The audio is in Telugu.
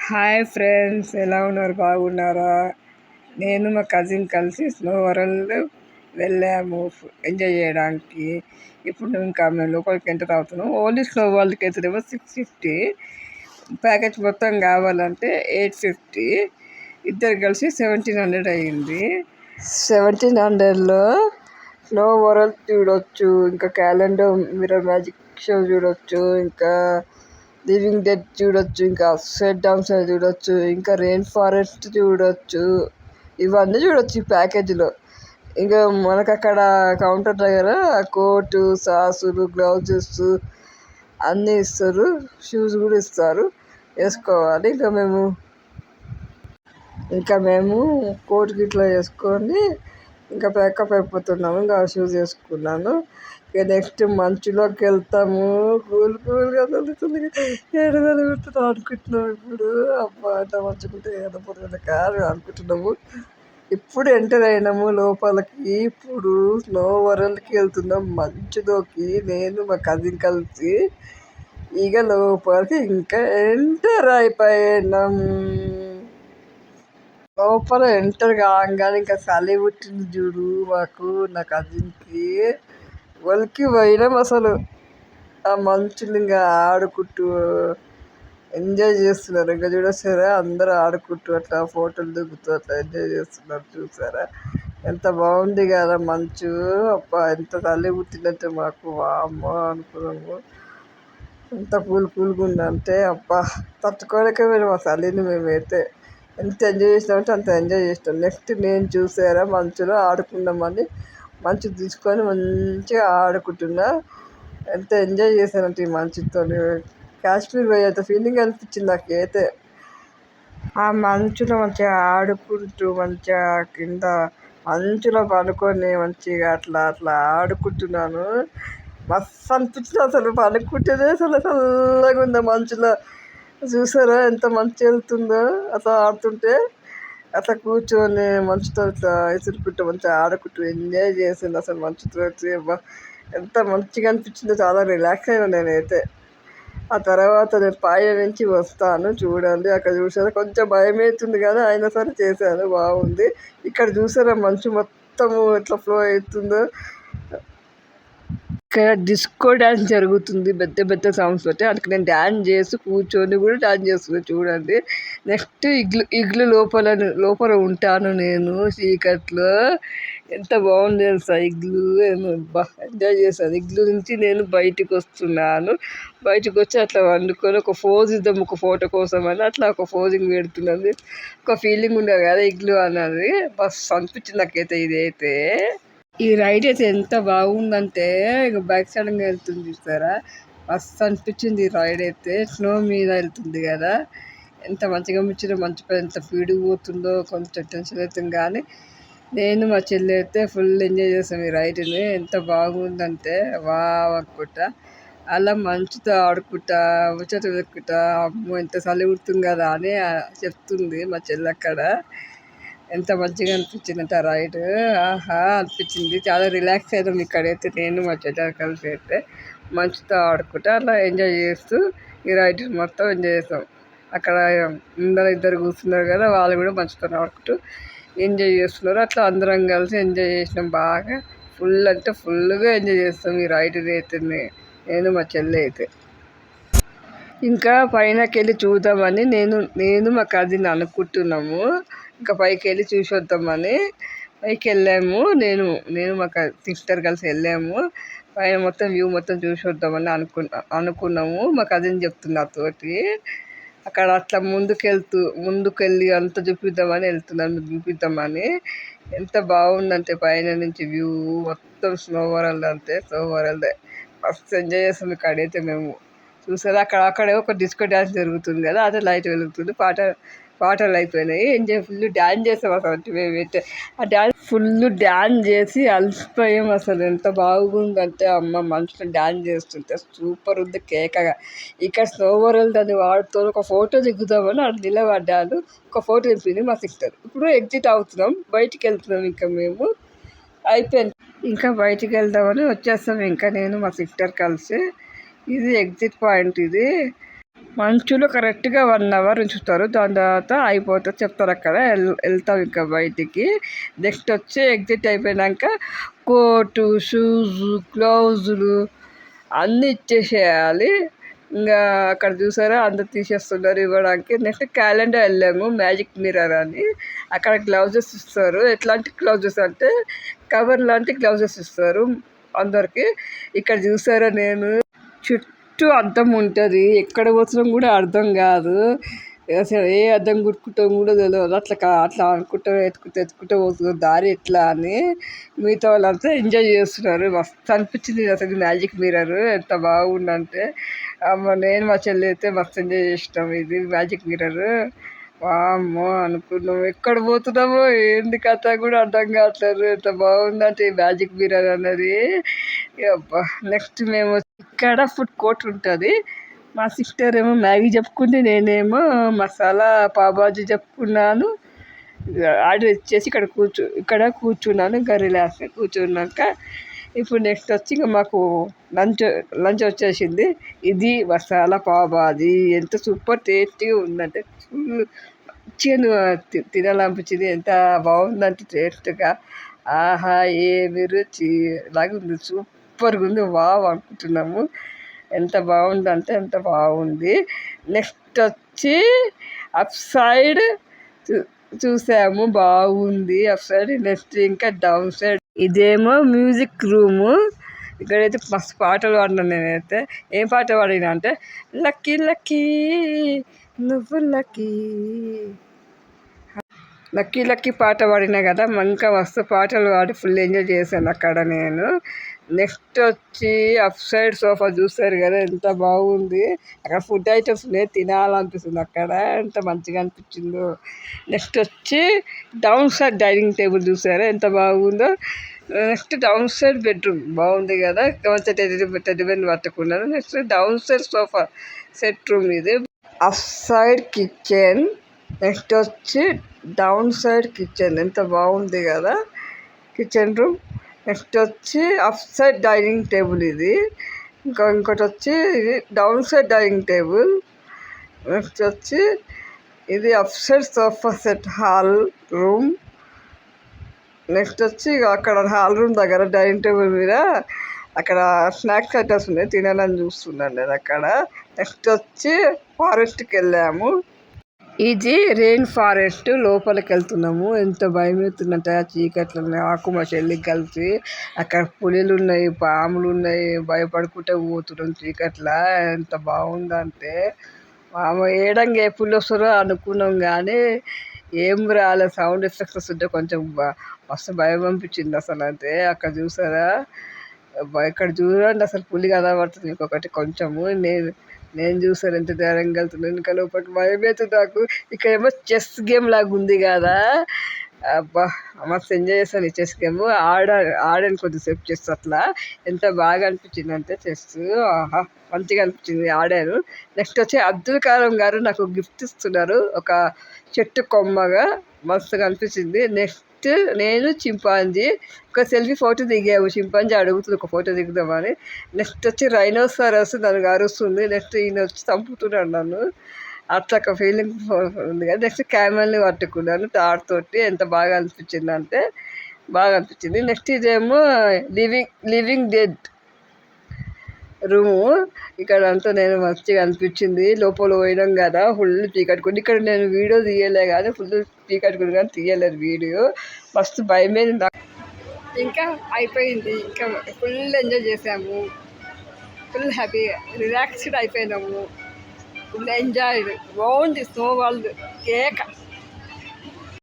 హాయ్ ఫ్రెండ్స్, ఎలా ఉన్నారు? బాగున్నారా? నేను మా కజిన్ కలిసి స్నో వరల్డ్ వెళ్ళాము ఎంజాయ్ చేయడానికి. ఇప్పుడు ఇంకా మేము లోపలికి ఎంటర్ అవుతున్నాం. ఓన్లీ స్నో వరల్డ్కి అవుతుందేమో 650, ప్యాకేజ్ మొత్తం కావాలంటే 850. ఇద్దరు కలిసి 1700 అయ్యింది. 1700లో స్నో వరల్డ్ చూడొచ్చు, ఇంకా క్యాలెండర్ మిర్రర్ మ్యాజిక్ షో చూడొచ్చు, ఇంకా లివింగ్ డెడ్ చూడొచ్చు, ఇంకా అప్సైడ్ డౌన్ సైడ్ చూడొచ్చు, ఇంకా రెయిన్ ఫారెస్ట్ చూడొచ్చు. ఇవన్నీ చూడొచ్చు ఈ ప్యాకేజీలో. ఇంకా మనకు అక్కడ కౌంటర్ దగ్గర కోటు, సాసులు, గ్లౌజెస్ అన్నీ ఇస్తారు. షూస్ కూడా ఇస్తారు, వేసుకోవాలి. ఇంకా మేము కోట్ గిట్లా వేసుకొని ఇంకా ప్యాకప్ అయిపోతున్నాము. ఇంకా షూస్ వేసుకున్నాను. ఇక నెక్స్ట్ మంచులోకి వెళ్తాము. కూల్గా తగ్గుతుంది, ఏడదలు పెడుతున్నాం అనుకుంటున్నాము. ఇప్పుడు అబ్బా అంత మంచుకుంటే ఏడపోతుంది కారు అనుకుంటున్నాము. ఇప్పుడు ఎంటర్ అయినాము లోపలికి. ఇప్పుడు స్నో వరల్డ్కి వెళ్తున్నాం మంచులోకి, నేను మా కజిన్ కలిసి. ఇక లోపలికి ఇంకా ఎంటర్ అయిపోయినాం. లోపల ఎంటర్ కాగానే ఇంకా చలి పుట్టింది చూడు మాకు, నా కజిన్కి. వాళ్ళకి పోయినాం అసలు. ఆ మంచుని ఇంకా ఆడుకుంటూ ఎంజాయ్ చేస్తున్నారు. ఇంకా చూడొచ్చారా, అందరూ ఆడుకుంటూ అట్లా ఫోటోలు దిగుతూ అట్లా ఎంజాయ్ చేస్తున్నారు. చూసారా ఎంత బాగుంది కదా మంచు. అబ్బా ఎంత చలి పుట్టిందంటే మాకు, అమ్మ అనుకున్నాము. ఎంత కూల్గా ఉందంటే అబ్బా తట్టుకోలేకపోయినాం ఆ చలిని. మేమైతే ఎంత ఎంజాయ్ చేసినామంటే అంత ఎంజాయ్ చేసినాం. నెక్స్ట్ నేను చూసారా మంచులో ఆడుకుందామని మంచు తీసుకొని మంచిగా ఆడుకుంటున్నా. ఎంత ఎంజాయ్ చేశానంటే ఈ మంచుతో. కాశ్మీర్ పోయేంత ఫీలింగ్ అనిపించింది నాకైతే. ఆ మంచులో మంచిగా ఆడుకుంటూ మంచిగా కింద మంచులో పడుకొని మంచిగా అట్లా అట్లా ఆడుకుంటున్నాను. మస్తు అనిపించింది అసలు. పడుకుంటేనే అసలు చల్లగా ఉంది మంచులో. చూసారా ఎంత మంచి వెళ్తుందో అట్లా ఆడుతుంటే. అట్లా కూర్చొని మంచుతో ఇట్లా ఇసురుకుంటూ మంచిగా ఆడుకుంటూ ఎంజాయ్ చేసింది అసలు మంచుతో. ఎంత మంచిగా అనిపించిందో, చాలా రిలాక్స్ అయినా నేనైతే. ఆ తర్వాత నేను పైన నుంచి వస్తాను చూడండి. అక్కడ చూసారా కొంచెం భయం అవుతుంది కానీ అయినా సరే చేశాను, బాగుంది. ఇక్కడ చూసారా మంచు మొత్తము ఎట్లా ఫ్లో అవుతుందో. ఇక్కడ డిస్కో డ్యాన్స్ జరుగుతుంది పెద్ద పెద్ద సౌండ్స్ తోటి. అందుకే నేను డ్యాన్స్ చేసి కూర్చొని కూడా డ్యాన్స్ చేస్తున్నాను చూడండి. నెక్స్ట్ ఇగ్లు లోపల ఉంటాను నేను చీకట్లో. ఎంత బాగుంది తెలుసా ఇగ్లు. ఎంజాయ్ చేశాను. ఇగ్లు నుంచి నేను బయటికి వస్తున్నాను. బయటకు వచ్చి అట్లా వండుకొని ఒక పోజ్ ఇద్దాం ఒక ఫోటో కోసం అని అట్లా ఒక పోజింగ్ పెడుతున్నది. ఒక ఫీలింగ్ ఉండదు కదా ఇగ్లు అన్నది. బస్ అనిపించింది నాకైతే ఇదైతే. ఈ రైడ్ అయితే ఎంత బాగుందంటే ఇక బైక్ సడన్గా వెళ్తుంది చూస్తారా, మస్తు అనిపించింది. ఈ రైడ్ అయితే స్నో మీద వెళ్తుంది కదా, ఎంత మంచిగా అనిపించిందో. మంచి ఎంత స్పీడ్గా పోతుందో కొంచెం టెన్షన్ అవుతుంది కానీ నేను మా చెల్లి అయితే ఫుల్ ఎంజాయ్ చేస్తాం ఈ రైడ్ని. ఎంత బాగుందంటే వావ్ అనుకుంటా. అలా మంచుతో ఆడుకుంటా ముచ్చట పెట్టుకుంటా. అమ్మో ఎంత చలి పుడుతుంది కదా అని చెప్తుంది మా చెల్లి అక్కడ. ఎంత మంచిగా అనిపించింది అంటే ఆ రైడ్, ఆహా అనిపించింది. చాలా రిలాక్స్ అయినాం ఇక్కడైతే నేను మా చెల్లి కలిసి అయితే. మంచుతో ఆడుకుంటా అలా ఎంజాయ్ చేస్తూ ఈ రైడ్ మొత్తం ఎంజాయ్ చేస్తాం. అక్కడ ముందర ఇద్దరు కూర్చున్నారు కదా, వాళ్ళు కూడా మంచుతో ఆడుకుంటూ ఎంజాయ్ చేస్తున్నారు. అట్లా అందరం కలిసి ఎంజాయ్ చేసినాం బాగా. ఫుల్ అంటే ఫుల్గా ఎంజాయ్ చేస్తాం ఈ రైడ్ అయితే నేను మా చెల్లి అయితే. ఇంకా పైనకి వెళ్ళి చూద్దామని నేను మా కజిన్ అనుకుంటున్నాము. ఇంకా పైకి వెళ్ళి చూసి వద్దామని పైకి వెళ్ళాము. నేను మా సిస్టర్ కలిసి వెళ్ళాము. పైన మొత్తం వ్యూ మొత్తం చూసి వద్దామని అనుకున్నాము. మా కజిన్ చెప్తుంది నాతోటి. అక్కడ అట్లా ముందుకెళ్ళి అంత చూపిద్దామని ఎంత బాగుందంటే పైన నుంచి వ్యూ మొత్తం స్నో వరల్డ్. అంటే స్నో వరల్డ్ మస్తు ఎంజాయ్ చేస్తాం ఇక్కడైతే మేము. చూసారా అక్కడే ఒక డిస్కో డ్యాన్స్ జరుగుతుంది కదా, అదే లైట్ వెలుగుతుంది. పాటలు అయిపోయినాయి. ఎంజాయ్ ఫుల్ డ్యాన్స్ చేస్తాం అసలు మేమైతే. ఆ డ్యాన్స్ ఫుల్ డ్యాన్స్ చేసి అలసిపోయాం అసలు. ఎంత బాగుందంటే అమ్మ మనుషులు డ్యాన్స్ చేస్తుంటే సూపర్ ఉంది కేకగా. ఇక్కడ స్నో వరల్డ్ అని వాడుతూ ఒక ఫోటో దిగుదామని అక్కడ నిలబడ్డాను. ఒక ఫోటో దింపింది మా సిస్టర్. ఇప్పుడు ఎగ్జిట్ అవుతున్నాం, బయటికి వెళ్తున్నాం. ఇంకా మేము అయిపోయింది. ఇంకా బయటికి వెళ్దామని వచ్చేస్తాం ఇంకా నేను మా సిస్టర్ కలిసి. ఇది ఎగ్జిట్ పాయింట్. ఇది మంచులో కరెక్ట్గా 1 అవర్ ఉంచుతారు. దాని తర్వాత అయిపోతుంది చెప్తారు అక్కడ. వెళ్తాం ఇంకా బయటికి. నెక్స్ట్ వచ్చి ఎగ్జిట్ అయిపోయినాక కోటు, షూజు, గ్లౌజులు అన్నీ ఇచ్చేసేయాలి. ఇంకా అక్కడ చూసారా అందరు తీసేస్తున్నారు ఇవ్వడానికి. నెక్స్ట్ క్యాలెండర్ వెళ్ళాము, మ్యాజిక్ మిర్రర్ అని. అక్కడ గ్లౌజెస్ ఇస్తారు. ఎట్లాంటి గ్లౌజెస్ అంటే కవర్ లాంటి గ్లౌజెస్ ఇస్తారు అందరికి. ఇక్కడ చూసారా నేను చుట్టూ అద్దం ఉంటుంది. ఎక్కడ పోతున్నాం కూడా అర్థం కాదు. అసలు ఏ అద్దం కుట్టుకుంటాం కూడా తెలియదు. అట్లా అనుకుంటూ ఎత్తుకుంటూ పోతున్నాం దారి ఎట్లా అని. మిగతా వాళ్ళంతా ఎంజాయ్ చేస్తున్నారు. మస్తు అనిపించింది అసలు మ్యాజిక్ మిర్రర్ ఎంత బాగుందంటే. నేను మా చెల్లి అయితే మస్తు ఎంజాయ్ చేసినాం. ఇది మ్యాజిక్ మిర్రర్ వామ్మో అనుకున్నాం. ఎక్కడ పోతున్నామో ఏంది కథ కూడా అర్థం కావట్లేదు. ఎంత బాగుందంటే ఈ మ్యాజిక్ మిర్రర్ అన్నది. నెక్స్ట్ మేము ఇక్కడ ఫుడ్ కోర్ట్ ఉంటుంది. మా సిస్టర్ ఏమో మ్యాగీ చెప్పుకుంది, నేనేమో మసాలా పావుబాజీ చెప్పుకున్నాను. ఆర్డర్ ఇచ్చేసి ఇక్కడ కూర్చున్నాను. రిలాక్స్ కూర్చున్నాక ఇప్పుడు నెక్స్ట్ వచ్చి ఇంకా మాకు లంచ్ వచ్చేసింది. ఇది మసాలా పావుబాజీ ఎంత సూపర్ టేస్టీగా ఉందంటే ఫుల్ మంచిగా తినాలనిపించింది. ఎంత బాగుందంటే టేస్ట్గా. ఆహా ఏమి రుచి లాగా ఉంది. సూపర్గా ఉంది. వావ్ అనుకుంటున్నాము. ఎంత బాగుందంటే ఎంత బాగుంది. నెక్స్ట్ వచ్చి అప్ సైడ్ చూసాము, బాగుంది అప్ సైడ్. నెక్స్ట్ ఇంకా డౌన్ సైడ్ ఇదేమో మ్యూజిక్ రూము. ఇక్కడైతే మస్తు పాటలు పాడినాను నేనైతే. ఏం పాట పాడినా అంటే లక్కీ లక్కీ నువ్వు లక్కీ లక్కీ లక్కీ పాట పాడినా కదా. ఇంకా మస్తు పాటలు పాడి ఫుల్ ఎంజాయ్ చేశాను అక్కడ నేను. నెక్స్ట్ వచ్చి అప్ సైడ్ సోఫా చూస్తారు కదా ఎంత బాగుంది. అక్కడ ఫుడ్ ఐటమ్స్ ఉన్నాయి, తినాలనిపిస్తుంది అక్కడ. ఎంత మంచిగా అనిపించిందో. నెక్స్ట్ వచ్చి డౌన్ సైడ్ డైనింగ్ టేబుల్ చూసారా ఎంత బాగుందో. నెక్స్ట్ డౌన్ సైడ్ బెడ్రూమ్ బాగుంది కదా. టెడ్డిబెన్ పట్టుకున్నాను. Next down side sofa set room ఇది. Up side kitchen. నెక్స్ట్ వచ్చి డౌన్ సైడ్ కిచెన్ ఎంత బాగుంది కదా కిచెన్ రూమ్. నెక్స్ట్ వచ్చి అప్ సైడ్ డైనింగ్ టేబుల్ ఇది. ఇంకోటి వచ్చి ఇది down side dining table. Next వచ్చి ఇది up side sofa set hall room. Next వచ్చి అక్కడ హాల్ రూమ్ దగ్గర డైనింగ్ టేబుల్ మీద అక్కడ స్నాక్స్ ఐటమ్స్ ఉన్నాయి, తినాలని చూస్తున్నాను నేను అక్కడ. నెక్స్ట్ వచ్చి ఫారెస్ట్కి వెళ్ళాము. ఇది రెయిన్ ఫారెస్ట్. లోపలికి వెళ్తున్నాము. ఎంత భయం అవుతుందంటే ఆ చీకట్లో నాకు మా చెల్లికి కలిసి. అక్కడ పులులు ఉన్నాయి, పాములు ఉన్నాయి. భయపడుకుంటే పోతున్నాం చీకట్లా. ఎంత బాగుందంటే ఏడంగా ఏ పుల్లు వస్తారో అనుకున్నాం కానీ ఏం రాలే. సౌండ్ ఎఫెక్ట్స్ వస్తుంటే కొంచెం మస్తు భయం అనిపించింది అసలు. అయితే అక్కడ చూసారా ఇక్కడ చూడండి అసలు పులి కనబడుతుంది ఇంకొకటి కొంచెము. నేను చూసాను ఎంత ధైర్యంగా వెళ్తున్నాను. ఇంకా లోపలికి భయం అవుతుంది నాకు. ఇక్కడ ఏమో చెస్ గేమ్ లాగా ఉంది కదా. అబ్బా మస్తు ఎంజాయ్ చేస్తాను ఈ చెస్ గేమ్. ఆడాను కొద్దిసేపు చెస్. అట్లా ఎంత బాగా అనిపించింది అంటే చెస్. ఆహా మంచిగా అనిపించింది, ఆడాను. నెక్స్ట్ వచ్చి అబ్దుల్ కలాం గారు నాకు గిఫ్ట్ ఇస్తున్నారు ఒక చెట్టు కొమ్మగా. మస్తుగా అనిపించింది. నెక్స్ట్ నేను చింపాంజీ ఒక సెల్ఫీ ఫోటో దిగాము. చింపాంజీ అడుగుతుంది ఒక ఫోటో దిగుదామని. నెక్స్ట్ వచ్చి రైనోసారస్ నన్ను అరుస్తుంది. నెక్స్ట్ ఈయన వచ్చి చంపుతున్నాడు నన్ను. అట్లా ఒక ఫీలింగ్ ఉంది కదా. నెక్స్ట్ క్యామెల్ని పట్టుకున్నాను తాడుతోటి. ఎంత బాగా అనిపించింది అంటే బాగా అనిపించింది. నెక్స్ట్ ఇదేమో లివింగ్ డెడ్ రూము. ఇక్కడ అంతా నేను మంచిగా అనిపించింది. లోపల పోయినాం కదా ఫుల్ చీకట్టుకుని. ఇక్కడ నేను వీడియో తీయలే కానీ ఫుల్ చీకట్టుకుని కానీ తీయలేదు వీడియో. మస్తు భయమైంది. ఇంకా అయిపోయింది. ఇంకా ఫుల్ ఎంజాయ్ చేసాము. ఫుల్ హ్యాపీ రిలాక్స్డ్ అయిపోయినాము. Full enjoy. బాగుంది స్నో వరల్డ్ కేక్.